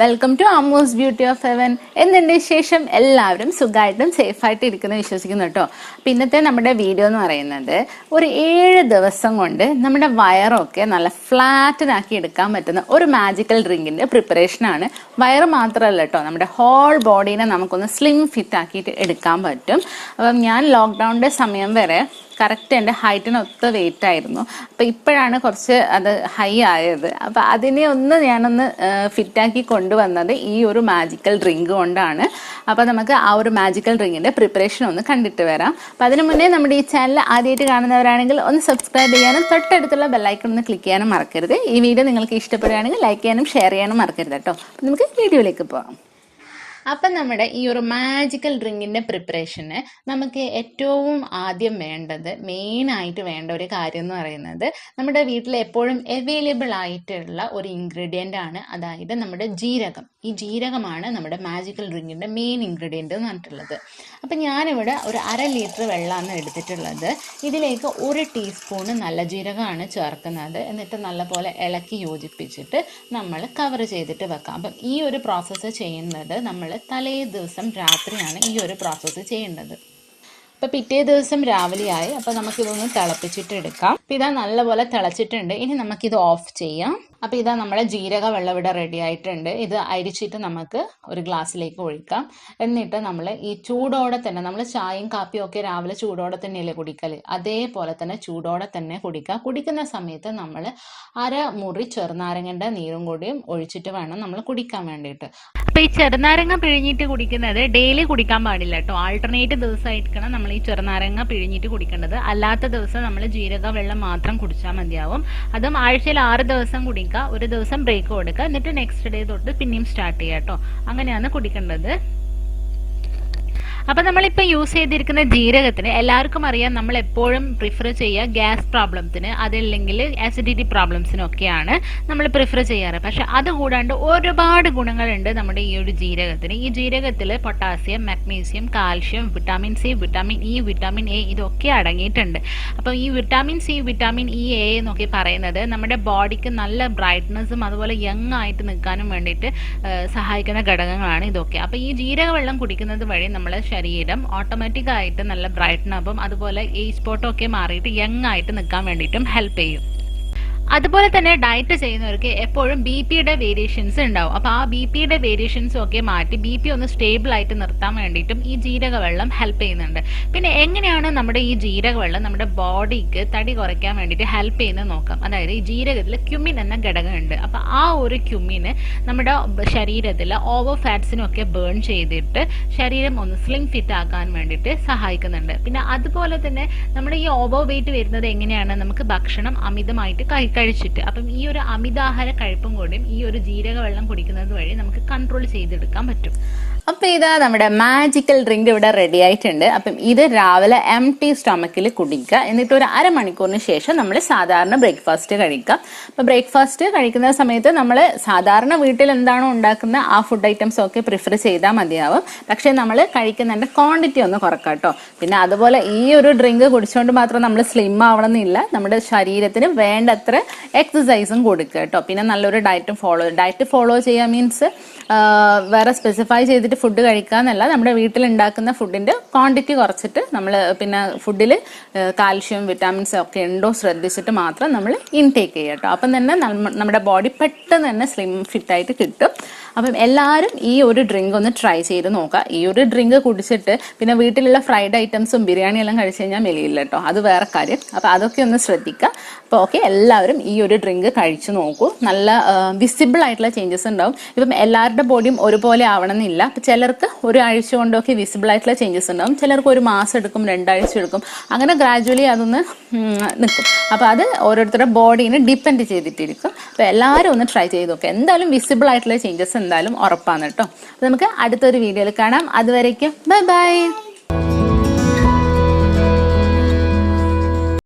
Welcome to Ammu's beauty of heaven. എന്തിൻ്റെ വിശേഷം? എല്ലാവരും സുഖമായിട്ടും സേഫായിട്ട് ഇരിക്കുന്നു വിശ്വസിക്കുന്നു കേട്ടോ. അപ്പം ഇന്നത്തെ നമ്മുടെ വീഡിയോ എന്ന് പറയുന്നത് ഒരു 7 ദിവസം കൊണ്ട് നമ്മുടെ വയറൊക്കെ നല്ല ഫ്ലാറ്റനാക്കി എടുക്കാൻ പറ്റുന്ന ഒരു മാജിക്കൽ ഡ്രിങ്കിൻ്റെ പ്രിപ്പറേഷനാണ്. വയറ് മാത്രമല്ല കേട്ടോ, നമ്മുടെ ഹോൾ ബോഡീനെ നമുക്കൊന്ന് സ്ലിം ഫിറ്റ് ആക്കിയിട്ട് എടുക്കാൻ പറ്റും. അപ്പം ഞാൻ ലോക്ക്ഡൗണിൻ്റെ സമയം വരെ കറക്റ്റ് എൻ്റെ ഹൈറ്റിനൊത്ത വെയിറ്റ് ആയിരുന്നു. അപ്പോൾ ഇപ്പോഴാണ് കുറച്ച് അത് ഹൈ ആയത്. അപ്പോൾ അതിനെ ഞാനൊന്ന് ഫിറ്റാക്കി കൊണ്ടുവന്നത് ഈ ഒരു മാജിക്കൽ ഡ്രിങ്ക് കൊണ്ടാണ്. അപ്പോൾ നമുക്ക് ആ ഒരു മാജിക്കൽ ഡ്രിങ്കിൻ്റെ പ്രിപ്പറേഷൻ ഒന്ന് കണ്ടിട്ട് വരാം. അപ്പോൾ അതിന് മുന്നേ നമ്മുടെ ഈ ചാനൽ ആദ്യമായിട്ട് കാണുന്നവരാണെങ്കിൽ ഒന്ന് സബ്സ്ക്രൈബ് ചെയ്യാനും തൊട്ടടുത്തുള്ള ബെല്ലൈക്കൺ ഒന്ന് ക്ലിക്ക് ചെയ്യാനും മറക്കരുത്. ഈ വീഡിയോ നിങ്ങൾക്ക് ഇഷ്ടപ്പെടുകയാണെങ്കിൽ ലൈക്ക് ചെയ്യാനും ഷെയർ ചെയ്യാനും മറക്കരുത് കേട്ടോ. അപ്പോൾ നമുക്ക് വീഡിയോയിലേക്ക് പോകാം. അപ്പം നമ്മുടെ ഈ ഒരു മാജിക്കൽ ഡ്രിങ്കിൻ്റെ പ്രിപ്പറേഷന് നമുക്ക് ഏറ്റവും ആദ്യം മെയിനായിട്ട് വേണ്ട ഒരു കാര്യം എന്ന് പറയുന്നത് നമ്മുടെ വീട്ടിൽ എപ്പോഴും അവൈലബിൾ ആയിട്ടുള്ള ഒരു ഇൻഗ്രീഡിയൻ്റ് ആണ്, അതായത് നമ്മുടെ ജീരകം. ഈ ജീരകമാണ് നമ്മുടെ മാജിക്കൽ ഡ്രിങ്കിൻ്റെ മെയിൻ ഇൻഗ്രീഡിയൻ്റ് എന്ന് പറഞ്ഞിട്ടുള്ളത്. അപ്പം ഞാനിവിടെ ഒരു 1/2 ലിറ്റർ വെള്ളമാണ് എടുത്തിട്ടുള്ളത്. ഇതിലേക്ക് 1 ടീസ്പൂണ് നല്ല ജീരകമാണ് ചേർക്കുന്നത്. എന്നിട്ട് നല്ലപോലെ ഇളക്കി യോജിപ്പിച്ചിട്ട് നമ്മൾ കവർ ചെയ്തിട്ട് വെക്കാം. അപ്പം ഈ ഒരു പ്രോസസ്സ് ചെയ്യുന്നത് നമ്മൾ തലേ ദിവസം രാത്രിയാണ് ഈ ഒരു പ്രോസസ്സ് ചെയ്യേണ്ടത്. അപ്പോൾ പിറ്റേ ദിവസം രാവിലെയായി. അപ്പോൾ നമുക്കിതൊന്ന് തിളപ്പിച്ചിട്ട് എടുക്കാം. അപ്പോൾ ഇതാ നല്ലപോലെ തിളച്ചിട്ടുണ്ട്. ഇനി നമുക്കിത് ഓഫ് ചെയ്യാം. അപ്പോൾ ഇതാ നമ്മുടെ ജീരക വെള്ളം ഇവിടെ റെഡി ആയിട്ടുണ്ട്. ഇത് അരിച്ചിട്ട് നമുക്ക് ഒരു ഗ്ലാസ്സിലേക്ക് ഒഴിക്കാം. എന്നിട്ട് നമ്മൾ ഈ ചൂടോടെ തന്നെ, നമ്മൾ ചായയും കാപ്പിയും ഒക്കെ രാവിലെ ചൂടോടെ തന്നെയല്ലേ കുടിക്കൽ, അതേപോലെ തന്നെ ചൂടോടെ തന്നെ കുടിക്കുക. കുടിക്കുന്ന സമയത്ത് നമ്മൾ 1/2 മുറി ചെറുനാരങ്ങൻ്റെ നീരും കൂടിയും ഒഴിച്ചിട്ട് വേണം നമ്മൾ കുടിക്കാൻ വേണ്ടിയിട്ട്. അപ്പോൾ ഈ ചെറുനാരങ്ങ പിഴിഞ്ഞിട്ട് കുടിക്കുന്നത് ഡെയിലി കുടിക്കാൻ പാടില്ല കേട്ടോ. ആൾട്ടർനേറ്റ് ദിവസമായിരിക്കണം നമ്മൾ ഈ ചെറുനാരങ്ങ പിഴിഞ്ഞിട്ട് കുടിക്കേണ്ടത്. അല്ലാത്ത ദിവസം നമ്മൾ ജീരക വെള്ളം മാത്രം കുടിച്ചാൽ മതിയാവും. അതും ആഴ്ചയിൽ 6 ദിവസം കുടിക്കുക. ഒരു ദിവസം ബ്രേക്ക് കൊടുക്കുക. എന്നിട്ട് നെക്സ്റ്റ് ഡേ തൊട്ട് പിന്നെയും സ്റ്റാർട്ട് ചെയ്യുക കേട്ടോ. അങ്ങനെയാണ് കുടിക്കേണ്ടത്. അപ്പം നമ്മളിപ്പോൾ യൂസ് ചെയ്തിരിക്കുന്ന ജീരകത്തിന് എല്ലാവർക്കും അറിയാം, നമ്മൾ എപ്പോഴും പ്രിഫർ ചെയ്യുക ഗ്യാസ് പ്രോബ്ലംസിന്, അതല്ലെങ്കിൽ ആസിഡിറ്റി പ്രോബ്ലംസിനൊക്കെയാണ് നമ്മൾ പ്രിഫർ ചെയ്യാറ്. പക്ഷെ അതുകൂടാണ്ട് ഒരുപാട് ഗുണങ്ങളുണ്ട് നമ്മുടെ ഈ ഒരു ജീരകത്തിന്. ഈ ജീരകത്തിൽ potassium, magnesium, calcium, vitamin C, vitamin E, vitamin A ഇതൊക്കെ അടങ്ങിയിട്ടുണ്ട്. അപ്പോൾ ഈ vitamin C, vitamin E, A എന്നൊക്കെ പറയുന്നത് നമ്മുടെ ബോഡിക്ക് നല്ല ബ്രൈറ്റ്നസ്സും അതുപോലെ യങ് ആയിട്ട് നിൽക്കാനും വേണ്ടിയിട്ട് സഹായിക്കുന്ന ഘടകങ്ങളാണ് ഇതൊക്കെ. അപ്പോൾ ഈ ജീരക വെള്ളം കുടിക്കുന്നത് വഴി നമ്മൾ ശരീരം ഓട്ടോമാറ്റിക്കായിട്ട് നല്ല ബ്രൈറ്റനപ്പും അതുപോലെ ഏജ് സ്പോട്ടും ഒക്കെ മാറിയിട്ട് യങ് ആയിട്ട് നിൽക്കാൻ വേണ്ടിയിട്ടും ഹെൽപ്പ് ചെയ്യും. അതുപോലെ തന്നെ ഡയറ്റ് ചെയ്യുന്നവർക്ക് എപ്പോഴും BP-യുടെ വേരിയേഷൻസ് ഉണ്ടാവും. അപ്പോൾ ആ BP-യുടെ വേരിയേഷൻസും ഒക്കെ മാറ്റി BP ഒന്ന് സ്റ്റേബിൾ ആയിട്ട് നിർത്താൻ വേണ്ടിയിട്ടും ഈ ജീരക വെള്ളം ഹെൽപ്പ് ചെയ്യുന്നുണ്ട്. പിന്നെ എങ്ങനെയാണ് നമ്മുടെ ഈ ജീരക വെള്ളം നമ്മുടെ ബോഡിക്ക് തടി കുറയ്ക്കാൻ വേണ്ടിയിട്ട് ഹെൽപ്പ് ചെയ്യുന്നത് നോക്കാം. അതായത് ഈ ജീരകത്തിൽ ക്യുമിൻ എന്ന ഘടകമുണ്ട്. അപ്പോൾ ആ ഒരു ക്യുമിന് നമ്മുടെ ശരീരത്തിൽ ഓവർ ഫാറ്റ്സിനൊക്കെ ബേൺ ചെയ്തിട്ട് ശരീരം ഒന്ന് സ്ലിം ഫിറ്റ് ആക്കാൻ വേണ്ടിയിട്ട് സഹായിക്കുന്നുണ്ട്. പിന്നെ അതുപോലെ തന്നെ നമ്മുടെ ഈ ഓവർ വെയിറ്റ് വരുന്നത് എങ്ങനെയാണ്, നമുക്ക് ഭക്ഷണം അമിതമായിട്ട് കഴിച്ചിട്ട്. അപ്പം ഈ ഒരു അമിതാഹാര കഴിപ്പും കൂടിയും ഈ ഒരു ജീരക വെള്ളം കുടിക്കുന്നത് വഴി നമുക്ക് കൺട്രോൾ ചെയ്തെടുക്കാൻ പറ്റും. അപ്പം ഇതാ നമ്മുടെ മാജിക്കൽ ഡ്രിങ്ക് ഇവിടെ റെഡി ആയിട്ടുണ്ട്. അപ്പം ഇത് രാവിലെ എംപ്റ്റി സ്റ്റൊമക്കിൽ കുടിക്കുക. എന്നിട്ട് ഒരു 1/2 മണിക്കൂറിന് ശേഷം നമ്മൾ സാധാരണ ബ്രേക്ക്ഫാസ്റ്റ് കഴിക്കാം. അപ്പം ബ്രേക്ക്ഫാസ്റ്റ് കഴിക്കുന്ന സമയത്ത് നമ്മൾ സാധാരണ വീട്ടിൽ എന്താണോ ഉണ്ടാക്കുന്ന ആ ഫുഡ് ഐറ്റംസ് ഒക്കെ പ്രിഫർ ചെയ്താൽ മതിയാവും. പക്ഷേ നമ്മൾ കഴിക്കുന്നതിൻ്റെ ക്വാണ്ടിറ്റി ഒന്ന് കുറക്കാം കേട്ടോ. പിന്നെ അതുപോലെ ഈ ഒരു ഡ്രിങ്ക് കുടിച്ചുകൊണ്ട് മാത്രം നമ്മൾ സ്ലിം ആവണമെന്നില്ല. നമ്മുടെ ശരീരത്തിന് വേണ്ടത്ര എക്സസൈസും കൊടുക്കുക കേട്ടോ. പിന്നെ നല്ലൊരു ഡയറ്റ് ഫോളോ ചെയ്യുക മീൻസ് വേറെ സ്പെസിഫൈ ചെയ്തിട്ട് ഫുഡ് കഴിക്കുക എന്നല്ല, നമ്മുടെ വീട്ടിലുണ്ടാക്കുന്ന ഫുഡിൻ്റെ ക്വാണ്ടിറ്റി കുറച്ചിട്ട് നമ്മൾ പിന്നെ ഫുഡിൽ കാൽഷ്യം, വിറ്റാമിൻസ് ഒക്കെ ഉണ്ടോ ശ്രദ്ധിച്ചിട്ട് മാത്രം നമ്മൾ ഇൻടേക്ക് ചെയ്യുക കേട്ടോ. അപ്പം തന്നെ നമ്മുടെ ബോഡി പെട്ടെന്ന് തന്നെ സ്ലിം ഫിറ്റായിട്ട് കിട്ടും. അപ്പം എല്ലാവരും ഈ ഒരു ഡ്രിങ്ക് ഒന്ന് ട്രൈ ചെയ്ത് നോക്കുക. ഈ ഒരു ഡ്രിങ്ക് കുടിച്ചിട്ട് പിന്നെ വീട്ടിലുള്ള ഫ്രൈഡ് ഐറ്റംസും ബിരിയാണി എല്ലാം കഴിച്ചു കഴിഞ്ഞാൽ മെലിയില്ല കേട്ടോ, അത് വേറെ കാര്യം. അപ്പം അതൊക്കെ ഒന്ന് ശ്രദ്ധിക്കുക. അപ്പോൾ ഓക്കെ, എല്ലാവരും ഈ ഒരു ഡ്രിങ്ക് കഴിച്ചു നോക്കൂ. നല്ല വിസിബിൾ ആയിട്ടുള്ള ചേഞ്ചസ് ഉണ്ടാവും. ഇപ്പം എല്ലാവരുടെ ബോഡിയും ഒരുപോലെ ആവണമെന്നില്ല. അപ്പം ചിലർക്ക് 1 ആഴ്ച കൊണ്ടൊക്കെ വിസിബിൾ ആയിട്ടുള്ള ചേഞ്ചസ് ഉണ്ടാവും, ചിലർക്ക് 1 മാസം എടുക്കും, 2 ആഴ്ച എടുക്കും. അങ്ങനെ ഗ്രാജുവലി അതൊന്ന് നിൽക്കും. അപ്പോൾ അത് ഓരോരുത്തരുടെ ബോഡീനെ ഡിപ്പെൻഡ് ചെയ്തിട്ടിരിക്കും. അപ്പോൾ എല്ലാവരും ഒന്ന് ട്രൈ ചെയ്ത് നോക്കുക. എന്തായാലും വിസിബിൾ ആയിട്ടുള്ള ചേഞ്ചസ് എന്തായാലും ഉറപ്പാണ് കേട്ടോ. അപ്പോൾ നമുക്ക് അടുത്തൊരു വീഡിയോയിൽ കാണാം. അതുവരേക്കും ബൈ ബൈ.